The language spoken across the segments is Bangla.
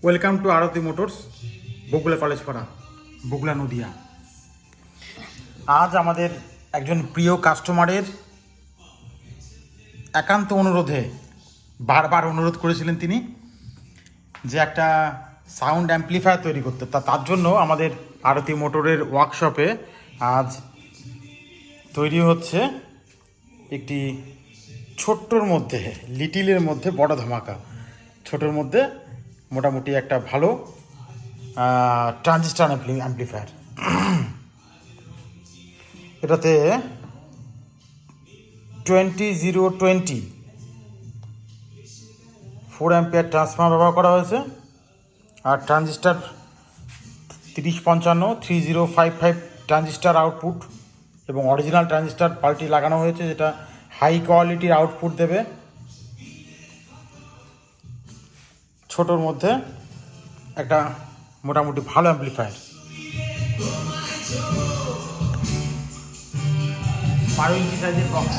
Welcome to Aarti Motors, Bagula college para, Bagula Nadia. আজ আমাদের একজন প্রিয় কাস্টমারের একান্ত অনুরোধে, বারবার অনুরোধ করেছিলেন তিনি যে একটা সাউন্ড অ্যাম্পলিফায়ার তৈরি করতে। তার জন্য আমাদের আরতি মোটরের ওয়ার্কশপে আজ তৈরি হচ্ছে একটি ছোট্টর মধ্যে, লিটিলের মধ্যে বড় ধামাকা। ছোটোর মধ্যে মোটামুটি একটা ভালো ট্রানজিস্টর অ্যাম্পলিফায়ার। এটাতে 20020 4 অ্যাম্পিয়ার ট্রান্সফর্মার ব্যবহার করা হয়েছে, আর ট্রানজিস্টার 3055 3055 ট্রানজিস্টার আউটপুট এবং অরিজিনাল ট্রানজিস্টার পাল্টি লাগানো হয়েছে, যেটা হাই কোয়ালিটির আউটপুট দেবে। ছোটোর মধ্যে একটা মোটামুটি ভালো অ্যাম্পলিফায়ার। 12 ইঞ্চি সাইজের বক্স।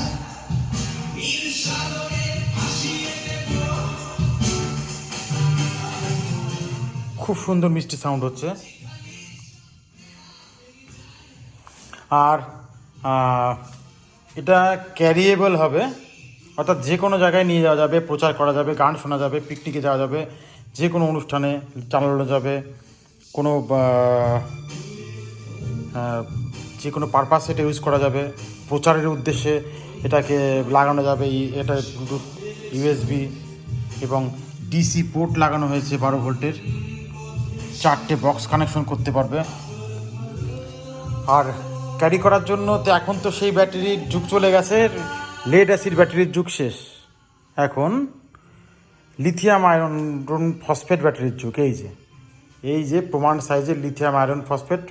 খুব সুন্দর মিষ্টি সাউন্ড হচ্ছে। আর এটা ক্যারিয়েবল হবে, অর্থাৎ যে কোনো জায়গায় নিয়ে যাওয়া যাবে, প্রচার করা যাবে, গান শোনা যাবে, পিকনিকে যাওয়া যাবে, যে কোনো অনুষ্ঠানে চালানো যাবে, কোনো যে কোনো পারপাসে এটা ইউজ করা যাবে। প্রচারের উদ্দেশ্যে এটাকে লাগানো যাবে। এটা ব্লুটুথ, ইউএসবি এবং ডিসি পোর্ট লাগানো হয়েছে 12 ভোল্টের। 4টে বক্স কানেকশন করতে পারবে। আর ক্যারি করার জন্য তো এখন তো সেই ব্যাটারির যুগ চলে গেছে, লেড অ্যাসিড ব্যাটারির যুগ শেষ। এখন লিথিয়াম আয়রন ফসফেট ব্যাটারির যুগ। এই যে প্রমাণ সাইজের লিথিয়াম আয়রন ফসফেট।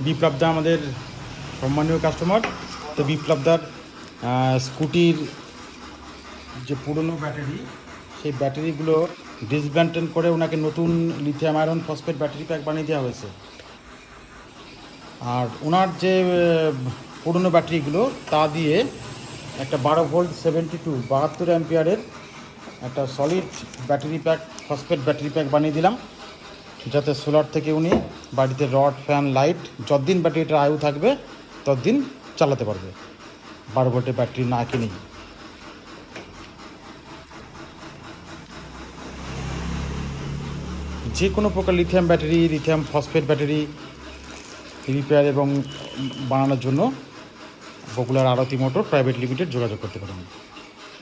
বিপ্লবদা আমাদের সম্মানীয় কাস্টমার। তো বিপ্লবদার স্কুটির যে পুরনো ব্যাটারি, সেই ব্যাটারিগুলো ডিসব্যান্টেন করে ওনাকে নতুন lithium iron phosphate battery pack বানিয়ে দেওয়া হয়েছে। আর ওনার যে পুরনো ব্যাটারিগুলো, তা দিয়ে একটা 12 ভোল্ট 72 অ্যাম্পিয়ারের একটা solid battery pack, phosphate battery pack বানিয়ে দিলাম, যাতে সোলার থেকে উনি বাড়িতে রড, ফ্যান, লাইট, যতদিন ব্যাটারিটার আয়ু থাকবে ততদিন চালাতে পারবে 12 ভোল্টের ব্যাটারি না কিনেই। যে কোনো প্রকার lithium battery, lithium phosphate battery repair এবং বানানোর জন্য বগুলার আরতি মোটর প্রাইভেট লিমিটেড যোগাযোগ করতে পারেন।